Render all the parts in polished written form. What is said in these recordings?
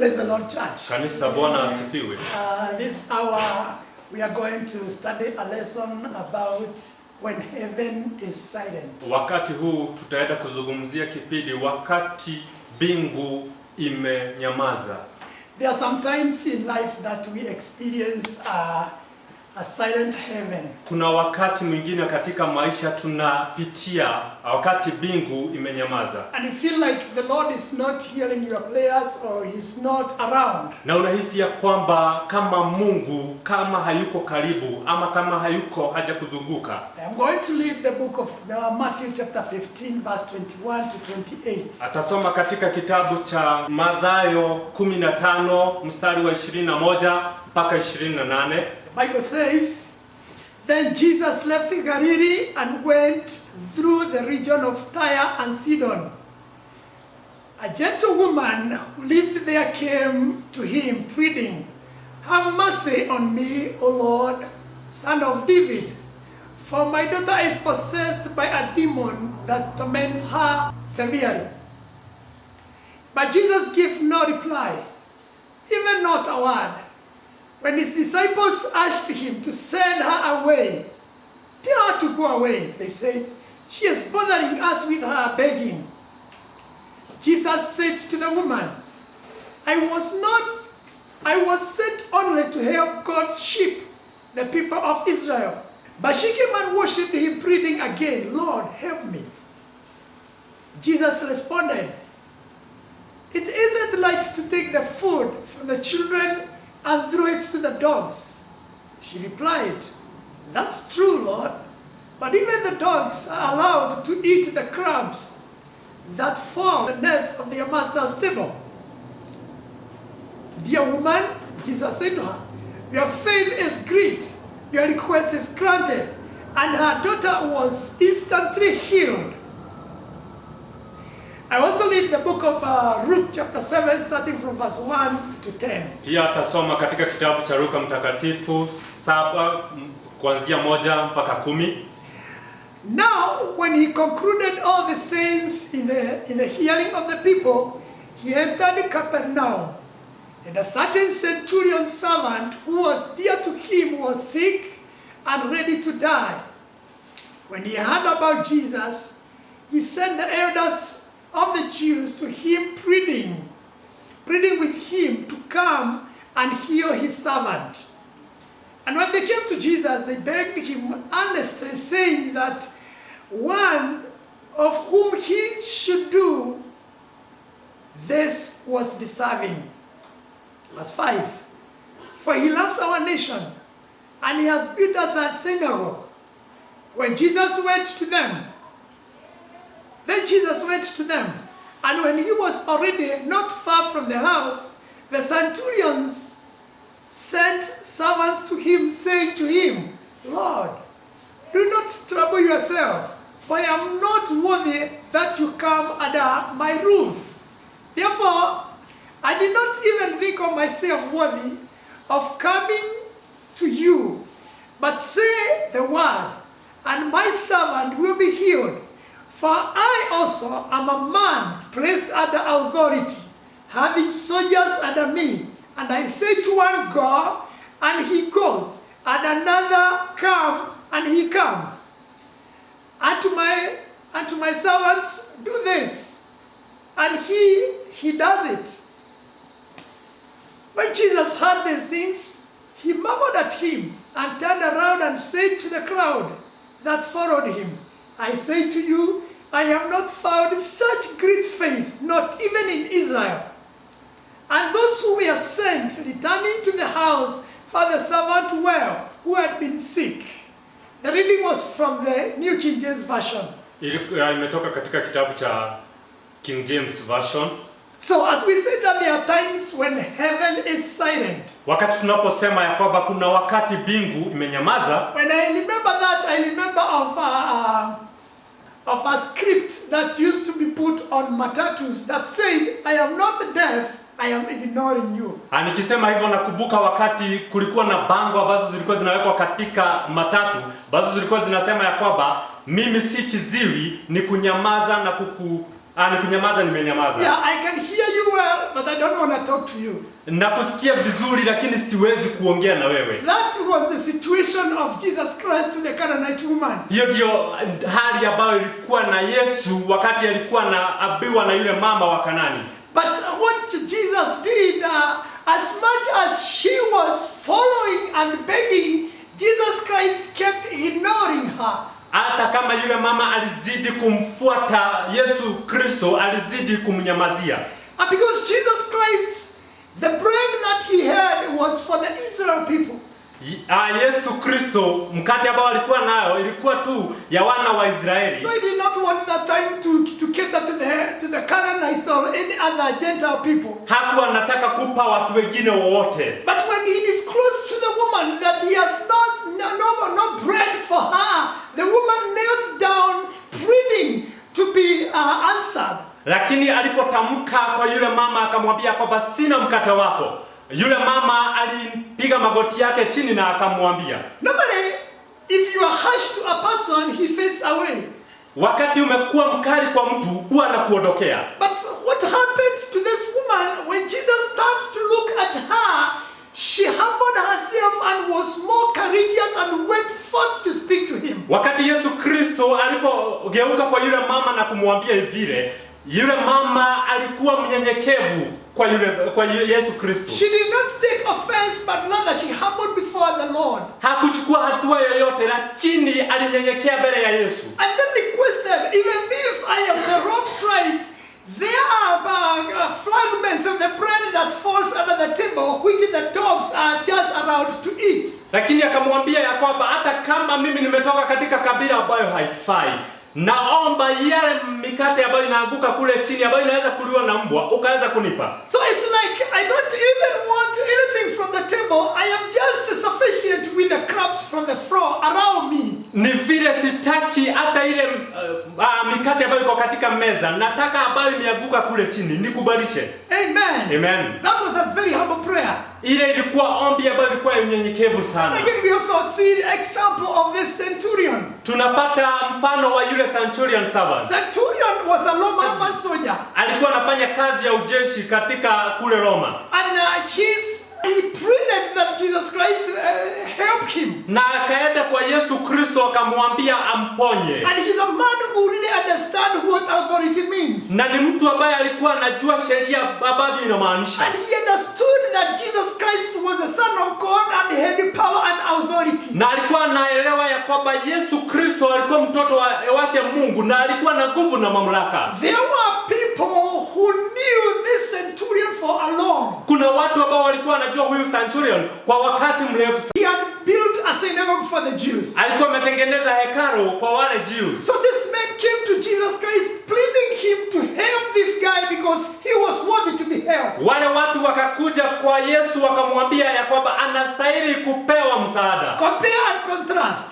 Praise the Lord, church. Kanisa, Bwana asifiwe. This hour we are going to study a lesson about when heaven is silent. Wakati huu tutaenda kuzungumzia kipindi wakati mbingu imenyamaza. There are some times in life that we experience a silent heaven. Kuna wakati mwingine katika maisha tunapitia wakati mbingu imenyamaza. And you feel like the Lord is not hearing your prayers or he's not around. Na unahisi ya kwamba kama Mungu kama hayuko karibu ama kama hayuko haja kuzunguka. I'm going to read the book of Matthew chapter 15 verse 21 to 28. Atasoma katika kitabu cha Mathayo 15 mstari wa 21 mpaka 28. The Bible says, then Jesus left Galilee and went through the region of Tyre and Sidon. A gentlewoman who lived there came to him, pleading, have mercy on me, O Lord, Son of David, for my daughter is possessed by a demon that torments her severely. But Jesus gave no reply, even not a word. When his disciples asked him to send her away, tell her to go away, they said, she is bothering us with her begging. Jesus said to the woman, I was sent only to help God's sheep, the people of Israel. But she came and worshipped him, pleading again, Lord, help me. Jesus responded, it isn't right to take the food from the children and throw it to the dogs. She replied, that's true, Lord, but even the dogs are allowed to eat the crumbs that fall on the net of their master's table. Dear woman, Jesus said to her, your faith is great, your request is granted, and her daughter was instantly healed. I also read the book of Luke chapter 7 starting from verse 1 to 10. Pia atasoma katika kitabu cha Luka mtakatifu 7 kuanzia 1 mpaka 10. Now when he concluded all the sayings in the hearing of the people, he entered Capernaum. And a certain centurion servant who was dear to him was sick and ready to die. When he heard about Jesus, he sent the elders of the Jews to him, pleading with him to come and heal his servant. And when they came to Jesus, they begged him earnestly, saying that one of whom he should do this was deserving. Verse 5. For he loves our nation, and he has built us a synagogue. When Jesus went to them, and when he was already not far from the house, the centurions sent servants to him, saying to him, Lord, do not trouble yourself, for I am not worthy that you come under my roof. Therefore, I did not even think of myself worthy of coming to you, but say the word, and my servant will be healed. For I also am a man placed under authority, having soldiers under me. And I say to one, go, and he goes, and another, come, and he comes. And to my servants, do this, and he does it. When Jesus heard these things, he murmured at him, and turned around and said to the crowd that followed him, I say to you, I have not found such great faith, not even in Israel. And those who were sent, returning to the house, found the servant well, who had been sick. The reading was from the New King James Version. Imetoka katika kitabu cha King James Version. So as we said that there are times when heaven is silent. Wakati tunaposema ya kwamba kuna wakati mbingu imenyamaza. When I remember that, I remember of a script that used to be put on matatus that said, I am not deaf, I am ignoring you. Nikisema hivyo nakumbuka wakati kulikuwa na bango ambazo zilikuwa zinawekwa katika matatu, ambazo zilikuwa zinasema ya kwamba mimi si kiziwi, ni kunyamaza na Ni kunyamaza, nimenyamaza. Yeah, I can hear you well, but I don't want to talk to you. Nakusikia vizuri lakini siwezi kuongea na wewe. That was the situation of Jesus Christ to the Canaanite woman. Hiyo ndio hali ambayo ilikuwa na Yesu wakati alikuwa anaambiwa na yule mama wa Kanani. But what Jesus did, as much as she was following and begging, Jesus Christ kept ignoring her. Hata kama yule mama alizidi kumfuata Yesu Kristo, alizidi kumnyamazia. And because Jesus Christ, the bread that he had was for the Israel people. Yesu Kristo, mkate ambao alikuwa nayo ilikuwa tu ya wana wa Israeli. So he did not want that time to cater to the Canaanites or any other Gentile people. Hakuwa anataka kupa watu wengine wowote. But when he disclosed to the woman that he has no bread for her, the woman knelt down pleading to be answered. Lakini alipotamka kwa yule mama akamwambia kwamba sina mkate wako, yule mama alipiga magoti yake chini na akamwambia. Normally, if you are harsh to a person, he fades away. Wakati umekuwa mkali kwa mtu huwa anakuondokea. But what happened to this woman when Jesus started to look at her? She humbled herself and was more courageous and went forth to speak to him. Wakati Yesu Kristo alipogeuka kwa yule mama na kumwambia vile, yule mama alikuwa mnyenyekevu kwa Yesu Kristo. She did not take offense, but rather she humbled before the Lord. Hakuchukua hatua yoyote, lakini alinyenyekea mbele ya Yesu. And then requested, even if I am the wrong tribe, there are fragments of the bread that falls under the table, which the dogs are just allowed to eat. Lakini akamwambia ya kwamba hata kama mimi nimetoka katika kabila ambayo haifai, naomba yale mikate ambayo inaanguka kule chini ambayo inaweza kuliwa na mbwa ukaweza kunipa. So it's like I don't even want anything from the table. I am just sufficient with the crumbs from the floor around me. Ni vile sitaki hata ile mikate ambayo iko katika meza, nataka ambayo imeanguka kule chini nikubalishe. Amen. Amen. That was a very humble prayer. Ile ilikuwa ombi ambayo ilikuwa unyenyekevu sana. Again, we also see the example of this centurion. Tunapata mfano wa yule centurion servant. Centurion was a Roman soldier. Alikuwa anafanya kazi ya ujeshi katika kule Roma. And he prayed that Jesus Christ help him. Na akaenda kwa Yesu Kristo akamwambia amponye. And he's a man who really understands what authority means. Na ni mtu ambaye alikuwa anajua sheria ambavyo inamaanisha. And he understood that Jesus Christ was the Son of God and he had power and authority. Na alikuwa anaelewa ya kwamba Yesu Kristo alikuwa mtoto wake Mungu na alikuwa na nguvu na mamlaka. There were people who knew this centurion for a long. Kuna watu ambao walikuwa wanajua huyu centurion kwa wakati mrefu. He had built a synagogue for the Jews. Alikuwa ametengeneza hekalu kwa wale Jews. So this man came to Jesus Christ pleading him to help this guy because he was worthy to be helped. Wale watu wakakuja kwa Yesu wakamwambia ya kwamba anastahili kupewa msaada. Compare and contrast.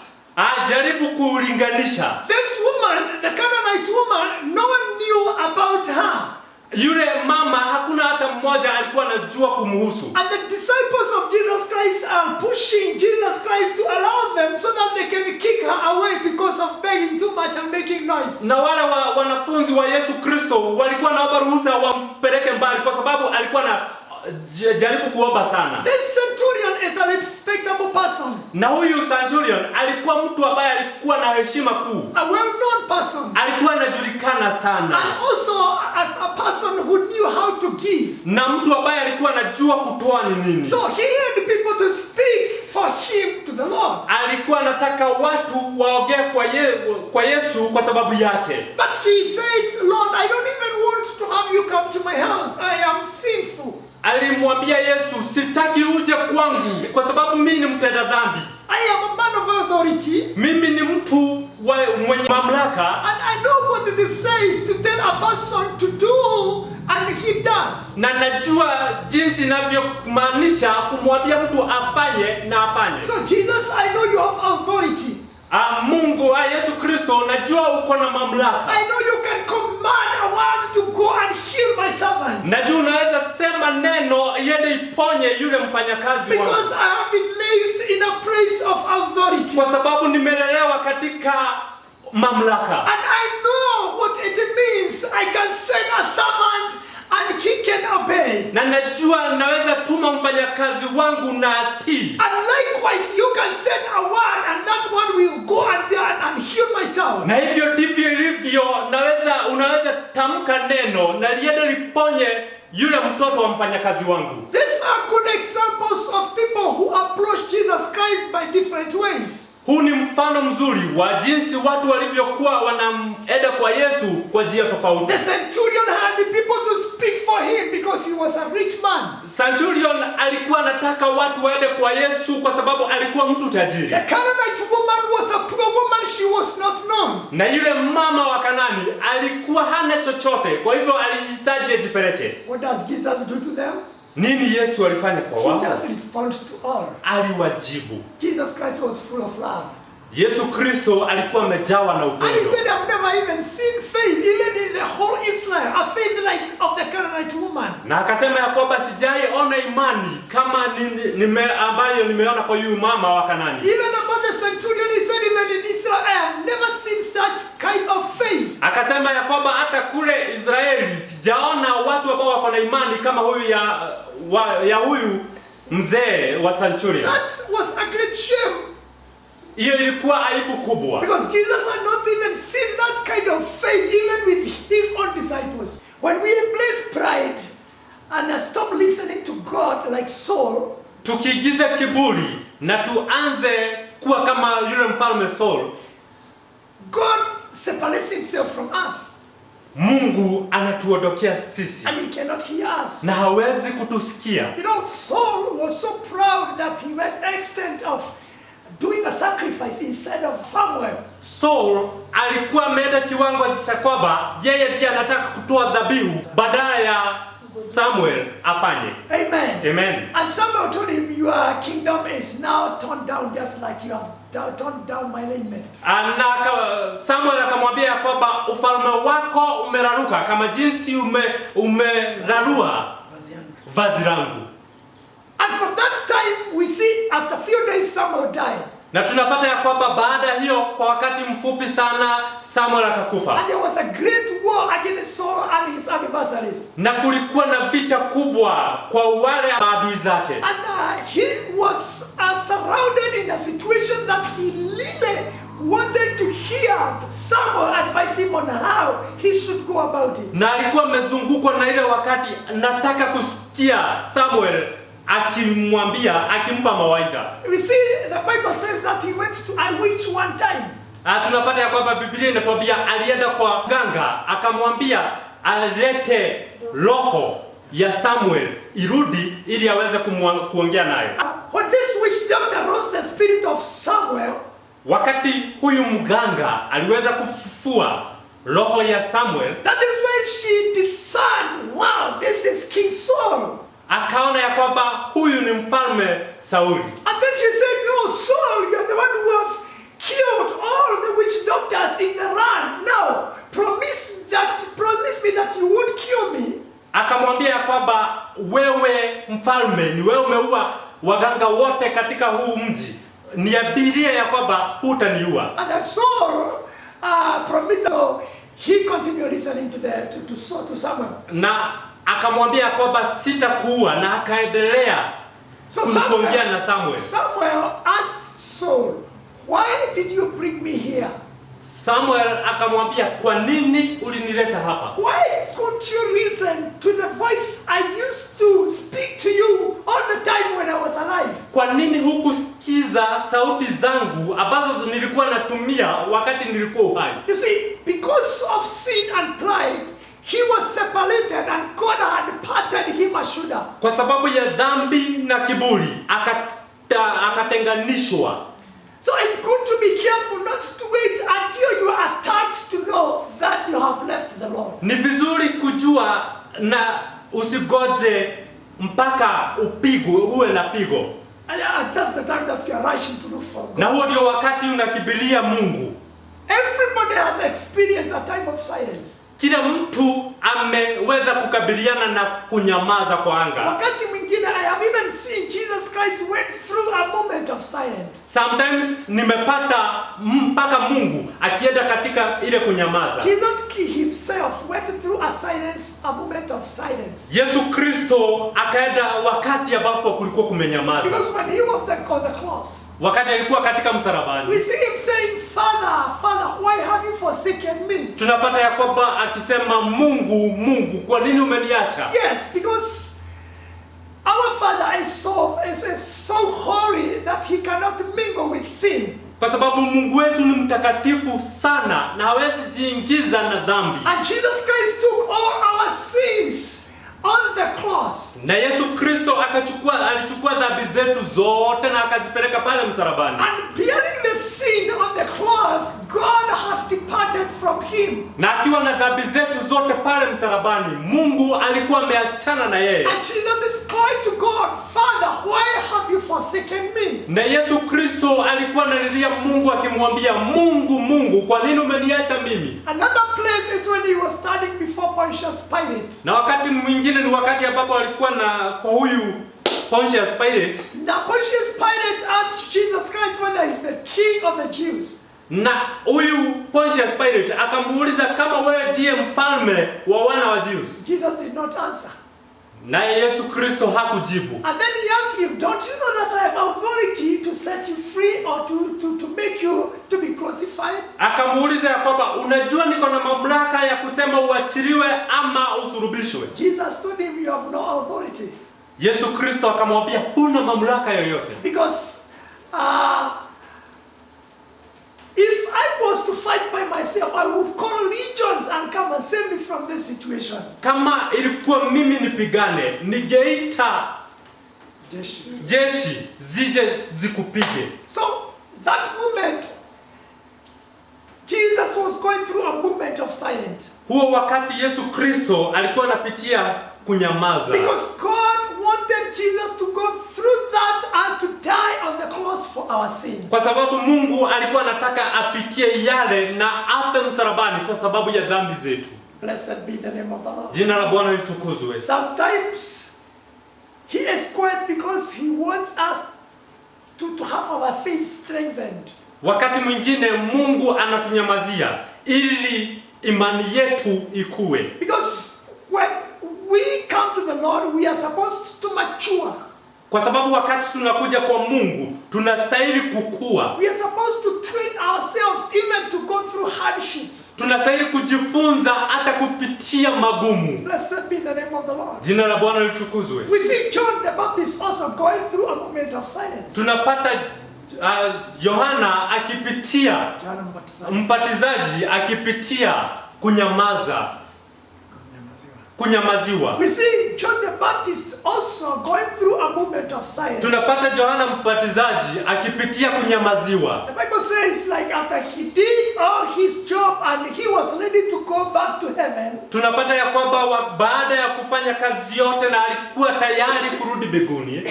Jaribu kulinganisha. This woman, the Canaanite woman, no one knew about her. Yule mama hakuna hata mmoja alikuwa anajua kumhusu. And the disciples of Jesus Christ are pushing Jesus Christ to allow them so that they can kick her away because of begging too much and making noise. Na wale wanafunzi wa Yesu Kristo walikuwa naomba ruhusa wampeleke mbali kwa sababu alikuwa na jaribu kuomba sana. This centurion is a respectable person. Na huyu centurion alikuwa mtu ambaye alikuwa na heshima kuu. A well-known person. Alikuwa anajulikana sana. And also a person who knew how to give. Na mtu ambaye alikuwa anajua kutoa ni nini. So he had people to speak for him to the Lord. Alikuwa anataka watu waongee kwa Yesu kwa sababu yake. But he said, Lord, I don't even want to have you come to my house. I am sinful. Alimwambia Yesu, sitaki uje kwangu kwa sababu mimi ni mtenda dhambi. I am a man of authority. Mimi ni mtu mwenye mamlaka. And I know what it says to tell a person to do and he does. Na najua jinsi inavyomaanisha kumwambia mtu afanye na afanye. So Jesus, I know you have authority. Mungu, Yesu Kristo, najua uko na mamlaka. I know you can command a word to go and heal my servant. Najua unaweza sema neno iende iponye yule mfanyakazi wangu. Because I have been placed in a place of authority. Kwa sababu nimelelewa katika mamlaka. And I know what it means I can send a servant and he can obey. Na najua naweza tuma mfanyakazi wangu na atii. And likewise, you can send a word and that one will go and heal my town. Na hivyo ndivyo ilivyo, unaweza tamka neno na liende liponye yule mtoto wa mfanyakazi wangu. These are good examples of people who approach Jesus Christ by different ways. Huu ni mfano mzuri wa jinsi watu walivyokuwa wanaenda kwa Yesu kwa njia tofauti. The centurion had the people to speak for him because he was a rich man. Centurion alikuwa anataka watu waende kwa Yesu kwa sababu alikuwa mtu tajiri. The Canaanite woman was a poor woman, she was not known. Na yule mama wa Kanani alikuwa hana chochote, kwa hivyo alihitaji ajipeleke. What does Jesus do to them? Nini Yesu alifanya kwa wao? He just responds to all. Aliwajibu. Jesus Christ was full of love. Yesu Kristo alikuwa amejawa na upendo. And he said, I've never even seen faith, even in the whole Israel, a faith like of the Canaanite woman. Na akasema ya kwamba sijai ona imani kama ambayo nimeona kwa huyu mama wa Kanani. Even about the centurion, he said, even in Israel, I have never seen such kind of faith. Akasema ya kwamba hata kule Israeli sijaona watu ambao wako na imani kama huyu ya huyu mzee wa centurion. That was a great shame. Hiyo ilikuwa aibu kubwa. Because Jesus had not even seen that kind of faith even with his own disciples. When we embrace pride and stop listening to God like Saul, tukiigiza kiburi na tuanze kuwa kama yule mfalme Saul, God separates himself from us. Mungu anatuondokea sisi. And he cannot hear us. Na hawezi kutusikia. You know, Saul was so proud that he went extent of doing a sacrifice instead of Samuel. Saul alikuwa ameenda kiwango cha kwamba yeye ndiye anataka kutoa dhabihu badala ya Samuel afanye. Amen. Amen. And Samuel told him, your kingdom is now torn down just like you have torn down my raiment. Na Samuel akamwambia kwamba ufalme wako umeraruka kama jinsi umerarua vazi langu. And from that time we see after a few days Samuel died. Na tunapata ya kwamba baada hiyo kwa wakati mfupi sana Samuel akakufa. And there was a great war against Saul and his adversaries. Na kulikuwa na vita kubwa kwa wale maadui zake. And he was surrounded in a situation that he really wanted to hear Samuel advise him on how he should go about it. Na alikuwa amezungukwa na ile wakati nataka kusikia Samuel akimpa mawaidha. We see the Bible says that he went to a witch one time. Tunapata ya kwamba Biblia inatuambia alienda kwa ganga akamwambia alete roho ya Samuel irudi ili aweze kuongea naye. When this witch doctor rose the spirit of Samuel, wakati huyu mganga aliweza kufufua roho ya Samuel, that is when she discerned, wow, this is King Saul. Akaona ya kwamba huyu ni mfalme Sauli. And then she said, no, Saul, you are the one who have killed all the witch doctors in the land. Now, promise me that you won't kill me. Akamwambia ya kwamba wewe mfalme, ni wewe umeua waganga wote katika huu mji. Niabiria ya kwamba hutaniua. And then Saul promised, so he continued listening to Samuel. Na akamwambia kwamba sitakuua, na akaendelea kuongea na Samuel. Samuel asked Saul, why did you bring me here? Samuel akamwambia, kwa nini ulinileta hapa? Why couldn't you listen to the voice I used to speak to you all the time when I was alive? Kwa nini hukusikiza sauti zangu ambazo nilikuwa natumia wakati nilikuwa uhai? You see, because of sin and pride, he was separated and God had parted him asunder. Kwa sababu ya dhambi na kiburi akatenganishwa. So it's good to be careful not to wait until you are touched to know that you have left the Lord. Ni vizuri kujua na usigoje mpaka upigwe uwe na pigo. And that's the time that you are rushing to look for God. Na huo ndio wakati unakimbilia Mungu. Everybody has experienced a time of silence. Kila mtu ameweza kukabiliana na kunyamaza kwa anga. Wakati mwingine I have even see Jesus Christ went through a moment of silence. Sometimes nimepata mpaka Mungu akienda katika ile kunyamaza. Jesus himself went through a moment of silence. Yesu Kristo akaenda wakati ambapo kulikuwa kumenyamaza. Because when he was on the cross, wakati alikuwa katika msalabani, we see him saying, Father, Father, why have you forsaken me? Tunapata ya kwamba akisema, Mungu, Mungu, kwa nini umeniacha? Yes, because our Father is so holy that he cannot mingle with sin. Kwa sababu Mungu wetu ni mtakatifu sana na hawezi jiingiza na dhambi. And Jesus Christ took all our sins on the cross. Na Yesu Kristo alichukua dhambi zetu zote na akazipeleka pale msalabani. And bearing the sin on the cross, God had departed from him. Na akiwa na dhambi zetu zote pale msalabani, Mungu alikuwa ameachana na yeye. And Jesus is crying to God, Father, why have you forsaken me? Na Yesu Kristo alikuwa analilia Mungu akimwambia, Mungu, Mungu, kwa nini umeniacha mimi? Another place is when he was standing before Pontius Pilate. Na wakati mwingine ni wakati ambapo alikuwa kwa huyu Pontius Pilate. Now Pontius Pilate asked Jesus Christ whether he's the king of the Jews. Na huyu Pontius Pilate akamuuliza kama wewe ndiye mfalme wa wana wa Jews. Jesus did not answer. Na Yesu Kristo hakujibu. And then he asked him, don't you know that I have authority to set you free or to make you to be crucified? Akamuuliza ya kwamba unajua niko na mamlaka ya kusema uachiliwe ama usulubishwe. Jesus told him, you have no authority. Yesu Kristo akamwambia huna mamlaka yoyote. Because if I was to fight by myself, I would call legions and come and save me from this situation. Kama ilikuwa mimi nipigane, ningeita jeshi zije zikupige. So that moment, Jesus was going through a moment of silence. Huo wakati Yesu Kristo alikuwa anapitia kunyamaza. Because God wanted Jesus to go through that and to die on the cross for our sins. Kwa sababu Mungu alikuwa anataka apitie yale na afe msalabani kwa sababu ya dhambi zetu. Blessed be the name of the Lord. Jina la Bwana litukuzwe. Sometimes he is quiet because he wants us to have our faith strengthened. Wakati mwingine Mungu anatunyamazia ili imani yetu ikue. Because when we come to the Lord, we are supposed to mature. Kwa sababu wakati tunakuja kwa Mungu, tunastahili kukua. We are supposed to train ourselves even to go through hardships. Tunastahili kujifunza hata kupitia magumu. Blessed be the name of the Lord. Jina la Bwana litukuzwe. We see John the Baptist also going through a moment of silence. Tunapata Yohana akipitia, mbatizaji akipitia kunyamaza. Kunyamaziwa. We see John the Baptist also going through a moment of silence. Tunapata Yohana mbatizaji akipitia kunyamaziwa. The Bible says like after he did all his job and he was ready to go back to heaven. Tunapata ya kwamba baada ya kufanya kazi yote na alikuwa tayari kurudi mbinguni.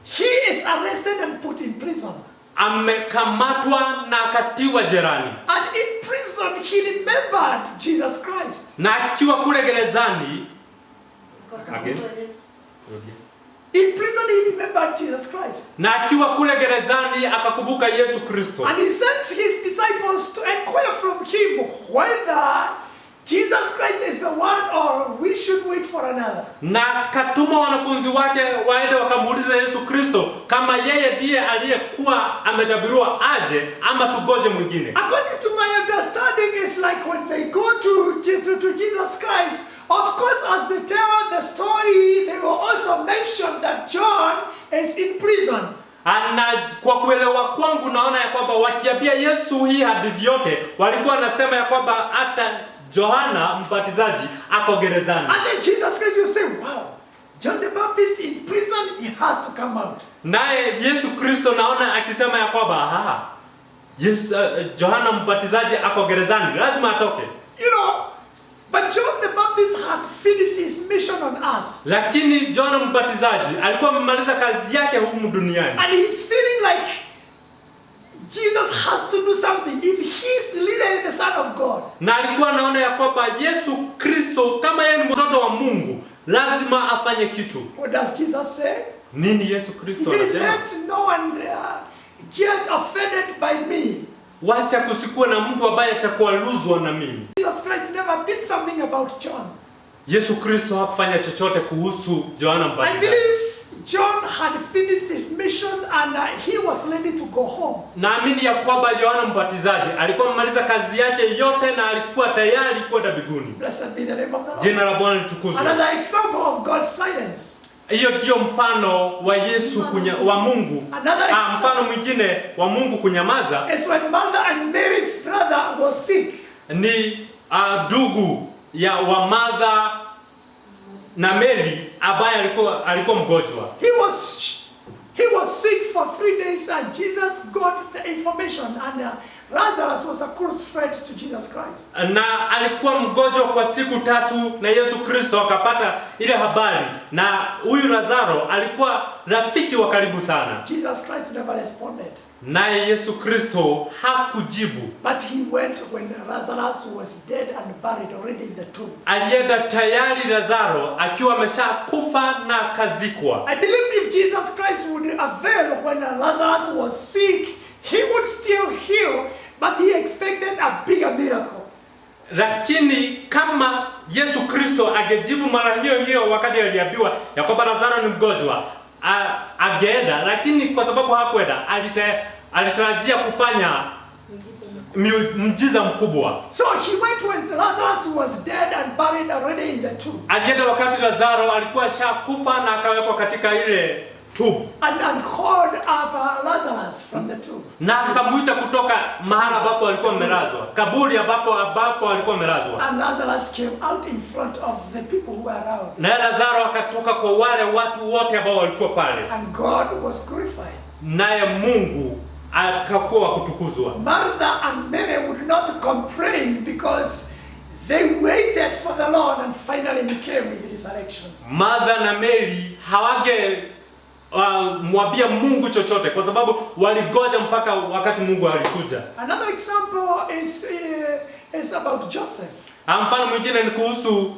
He is arrested and put in prison. Amekamatwa na akatiwa jerani. And in prison he remembered Jesus Christ. Na akiwa kule gerezani, in prison he remembered Jesus Christ. Na akiwa kule gerezani akakumbuka Yesu Kristo. And he sent his disciples to inquire from him whether Jesus Christ is the one or we should wait for another. Na katuma wanafunzi wake waende wakamuuliza Yesu Kristo kama yeye ndiye aliyekuwa ametabiriwa aje ama tugoje mwingine. According to my understanding, it's like when they go to Jesus Christ, of course as they tell the story, they will also mention that John is in prison. Na kwa kuelewa kwangu naona ya kwamba wakiambia Yesu hii hadithi yote walikuwa wanasema ya kwamba hata Yohana mbatizaji ako gerezani. And then Jesus Christ will say, wow, John the Baptist in prison, he has to come out. Naye Yesu Kristo naona akisema ya kwamba Yohana mbatizaji ako gerezani, lazima atoke. You know, but John the Baptist had finished his mission on earth. Lakini Yohana mbatizaji alikuwa amemaliza kazi yake humu duniani. And he's feeling like Jesus has to do something if he's really the Son of God. Na alikuwa anaona ya kwamba Yesu Kristo kama yeye ni mtoto wa Mungu, lazima afanye kitu. What does Jesus say? Nini Yesu He Kristo says, anasema? let no one get offended by me. Wacha kusikuwe na mtu ambaye atakuwa luzwa na mimi. Jesus Christ never did something about John. Yesu Kristo hakufanya chochote kuhusu Yohana I Mbatizaji. believe John had finished his mission and he was ready to go home. Naamini ya kwamba Yohana Mbatizaji alikuwa amemaliza kazi yake yote na alikuwa tayari kwenda mbinguni. Blessed be the name of the Lord. Jina la Bwana litukuzwe. Another example of God's silence. Hiyo ndio mfano wa Yesu wa Mungu. Mfano mwingine wa Mungu kunyamaza. It's when Martha and Mary's brother was sick. Ni ndugu wa Martha na Mary ambaye alikuwa mgonjwa. He was sick for 3 days and Jesus got the information and Lazarus was a close friend to Jesus Christ. Na alikuwa mgonjwa kwa siku 3 na Yesu Kristo akapata ile habari, na huyu Lazaro alikuwa rafiki wa karibu sana. Jesus Christ never responded. Naye Yesu Kristo hakujibu. But he went when Lazarus was dead and buried already in the tomb. Alienda tayari Lazaro akiwa ameshakufa na kazikwa. I believe if Jesus Christ would avail when Lazarus was sick, he would still heal, but he expected a bigger miracle. Lakini kama Yesu Kristo angejibu mara hiyo wakati aliambiwa ya kwamba Lazaro ni mgonjwa, ageenda, lakini kwa sababu hakwenda, alitarajia kufanya mjiza mkubwa. So he went when Lazarus was dead and buried already in the tomb. Alienda wakati Lazaro alikuwa shakufa na akawekwa katika ile tomb. And called up Lazarus from the tomb. Na akamuita kutoka mahali ambapo alikuwa amelazwa, kaburi ambapo alikuwa amelazwa. And Lazarus came out in front of the people who were around. Na Lazaro akatoka kwa wale watu wote ambao walikuwa pale. And God was glorified. Naye Mungu akakuwa kutukuzwa. Martha and Mary would not complain because they waited for the Lord and finally he came with resurrection. Martha na Mary hawange mwambia Mungu chochote kwa sababu waligoja mpaka wakati Mungu alikuja. Another example is about Joseph. Mfano mwingine ni kuhusu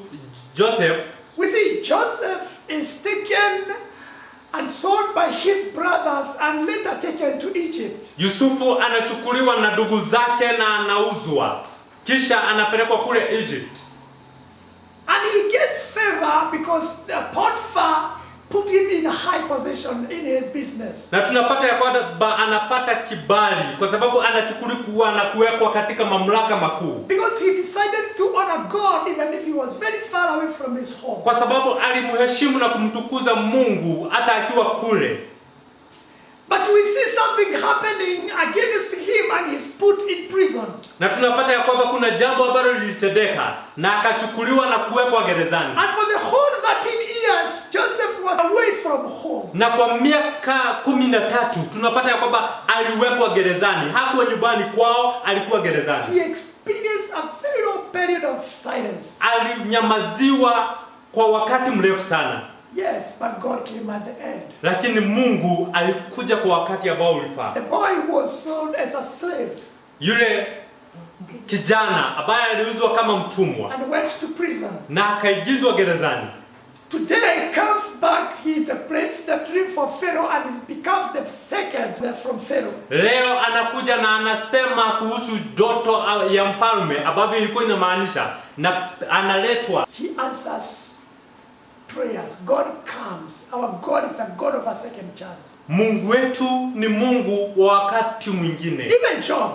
Joseph. We see Joseph is taken and sold by his brothers and later taken to Egypt. Yusufu anachukuliwa na ndugu zake na anauzwa, kisha anapelekwa kule Egypt. And he gets favor because Potiphar put him in a high position in his business. Na tunapata ya kwamba anapata kibali kwa sababu anachukuliwa na kuwekwa katika mamlaka makuu. Because he decided to honor God even if he was very far away from his home. Kwa sababu alimheshimu na kumtukuza Mungu hata akiwa kule. But we see something happening against him and he's put in prison. Na tunapata ya kwamba kuna jambo ambalo lilitendeka na akachukuliwa na kuwekwa gerezani. And for the whole 13 years Joseph was away from home. Na kwa miaka 13 tunapata ya kwamba aliwekwa gerezani. Hakuwa nyumbani kwao, alikuwa gerezani. He experienced a very long period of silence. Alinyamaziwa kwa wakati mrefu sana. Yes, but God came at the end. Lakini Mungu alikuja kwa wakati ambao ulifaa. The boy was sold as a slave. Yule kijana ambaye aliuzwa kama mtumwa And went to prison. na akaigizwa gerezani. Today comes back, he interprets the dream for Pharaoh and it becomes the second from Pharaoh. Leo anakuja na anasema kuhusu ndoto ya mfalme ambavyo ilikuwa inamaanisha na analetwa. He answers prayers. God comes. Our God is a God of a second chance. Mungu wetu ni Mungu wa wakati mwingine. Even Job.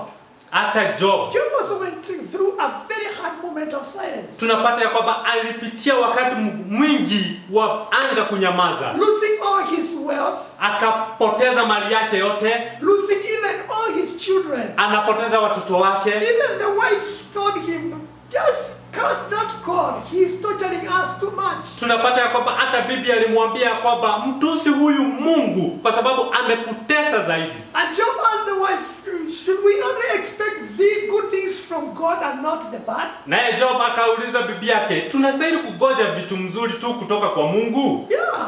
Hata Job. Job also went through a very hard moment of silence. Tunapata ya kwamba alipitia wakati mwingi wa anga kunyamaza. Losing all his wealth. Akapoteza mali yake yote. Losing even all his children. Anapoteza watoto wake. Even the wife told him, just curse that God. He is torturing us too much. Tunapata ya kwamba hata bibi alimwambia kwamba mtusi huyu Mungu kwa sababu amekutesa zaidi. And Job asked the wife, should we only expect the good things from God and not the bad? Naye Job akauliza bibi yake, tunastahili kugoja vitu mzuri tu kutoka kwa Mungu? Yeah.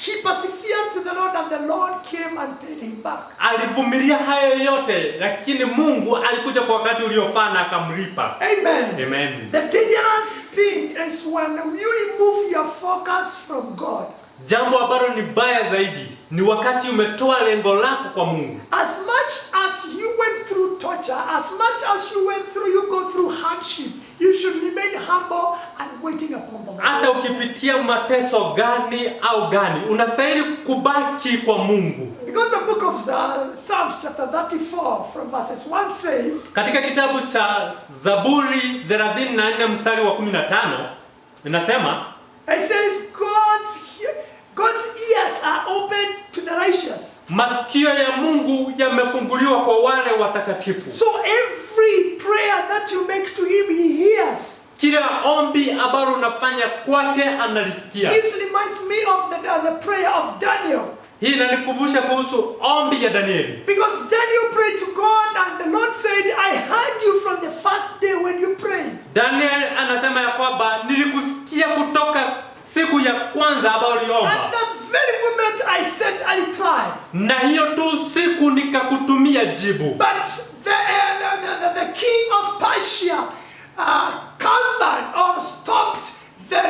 He persevered to the Lord and the Lord came and paid him back. Alivumilia haya yote, lakini Mungu alikuja kwa wakati uliofaa na akamlipa. Amen. Amen. The dangerous thing is when you remove your focus from God. Jambo ambalo ni baya zaidi ni wakati umetoa lengo lako kwa Mungu. As much as you went through torture, as much as you go through hardship, you should remain humble and waiting upon the Lord. Hata ukipitia mateso gani au gani, unastahili kubaki kwa Mungu. Because the book of Psalms chapter 34 from verses 1 says, katika kitabu cha Zaburi 34 mstari wa 15 inasema, it says God's ears are opened to the righteous. Masikio ya Mungu yamefunguliwa kwa wale watakatifu. So every prayer that you make to him, he hears. Kila ombi ambalo unafanya kwake analisikia. This reminds me of the prayer of Daniel. Hii inanikumbusha kuhusu ombi ya Danieli. Because Daniel prayed to God and the Lord said, I heard you from the first day when you prayed. Daniel anasema ya kwamba nilikusikia kutoka siku ya kwanza ambayo uliomba. And that very moment I sent a reply. Na hiyo tu siku nikakutumia jibu. But the king of Persia covered or stopped the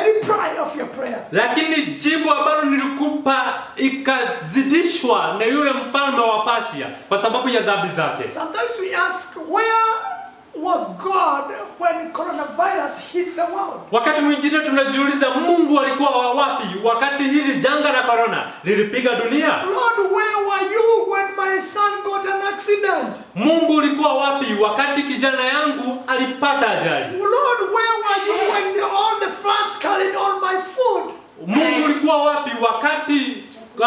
reply of your prayer. Lakini jibu ambalo nilikupa ikazidishwa na yule mfalme wa Persia kwa sababu ya dhambi zake. Sometimes we ask, where was God when coronavirus hit the world? Wakati mwingine tunajiuliza Mungu alikuwa wapi wakati hili janga la corona lilipiga dunia? Lord, where were you when my son got an accident? Mungu ulikuwa wapi wakati kijana yangu alipata ajali? Lord, where were you when all the floods carried all my food? Mungu ulikuwa wapi wakati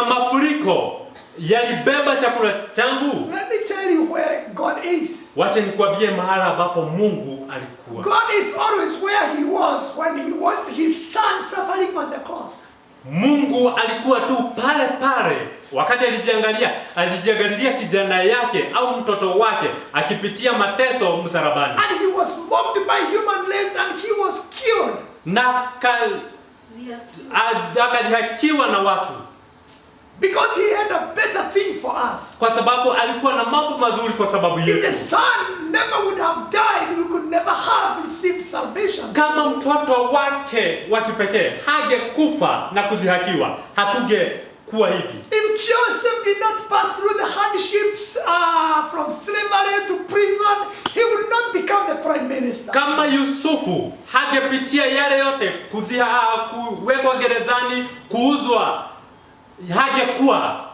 mafuriko yalibeba chakula changu? Let me tell you where God is. Wacha nikwambie mahala ambapo Mungu alikuwa. God is always where he was when he watched his son suffering on the cross. Mungu alikuwa tu pale pale wakati alijiangalilia kijana yake au mtoto wake akipitia mateso msalabani. And he was mocked by human race and he was killed. Na akadhihakiwa na watu. Because he had a better thing for us. Kwa sababu alikuwa na mambo mazuri kwa sababu yetu. If the son never would have died, we could never have received salvation. Kama mtoto wake wa kipekee hangekufa na kudhihakiwa, hatungekuwa hivi. If Joseph did not pass through the hardships from slavery to prison, he would not become the prime minister. Kama Yusufu hangepitia yale yote, kuwekwa gerezani, kuuzwa, hangekuwa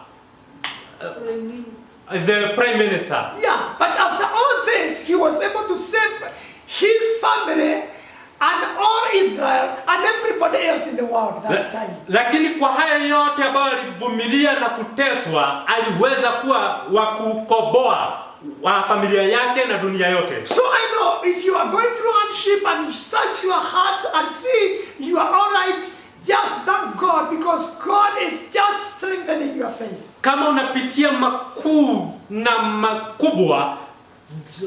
the prime minister. Yeah, but after all this, he was able to save his family and all Israel and everybody else in the world that time. Lakini kwa haya yote ambayo alivumilia na kuteswa, aliweza kuwa wa kukomboa wa familia yake na dunia yote. So I know if you are going through hardship and you search your heart and see you are all right, just thank God because God is just strengthening your faith. Kama unapitia makuu na makubwa,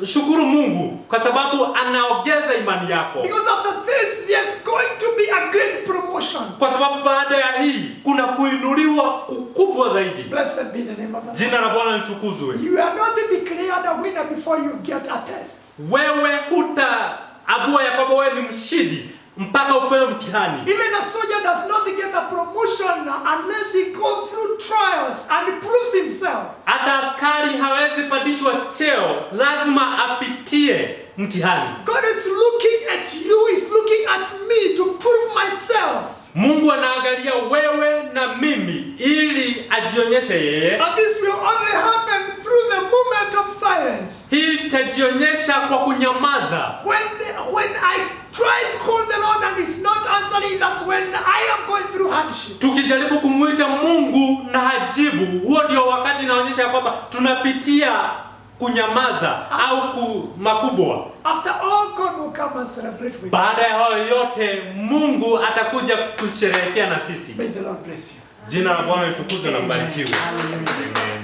shukuru Mungu kwa sababu anaongeza imani yako. Because after this there's going to be a great promotion. Kwa sababu baada ya hii kuna kuinuliwa kukubwa zaidi. Blessed be the name of the Lord. Jina la Bwana litukuzwe. You are not declared a winner before you get a test. Wewe hutaambiwa ya kwamba wewe ni mshindi mpaka upewe mtihani. Even a soldier does not get a promotion unless he goes through trials and proves himself. Hata askari hawezi pandishwa cheo, lazima apitie mtihani. God is looking at you, is looking at me to prove myself. Mungu anaangalia wewe na mimi ili ajionyeshe yeye. And this will only happen through the moment of silence. Hii itajionyesha kwa kunyamaza. When I try to call the Lord and He's not answering, that's when I am going through hardship. Tukijaribu kumuita Mungu na hajibu, huo ndio wakati inaonyesha kwamba tunapitia kunyamaza au makubwa. After all, God will come and celebrate with you. Baada ya hayo yote, Mungu atakuja kusherehekea na sisi. May the Lord bless you. Jina la Bwana litukuzwe na mbarikiwe. Amen. Amen.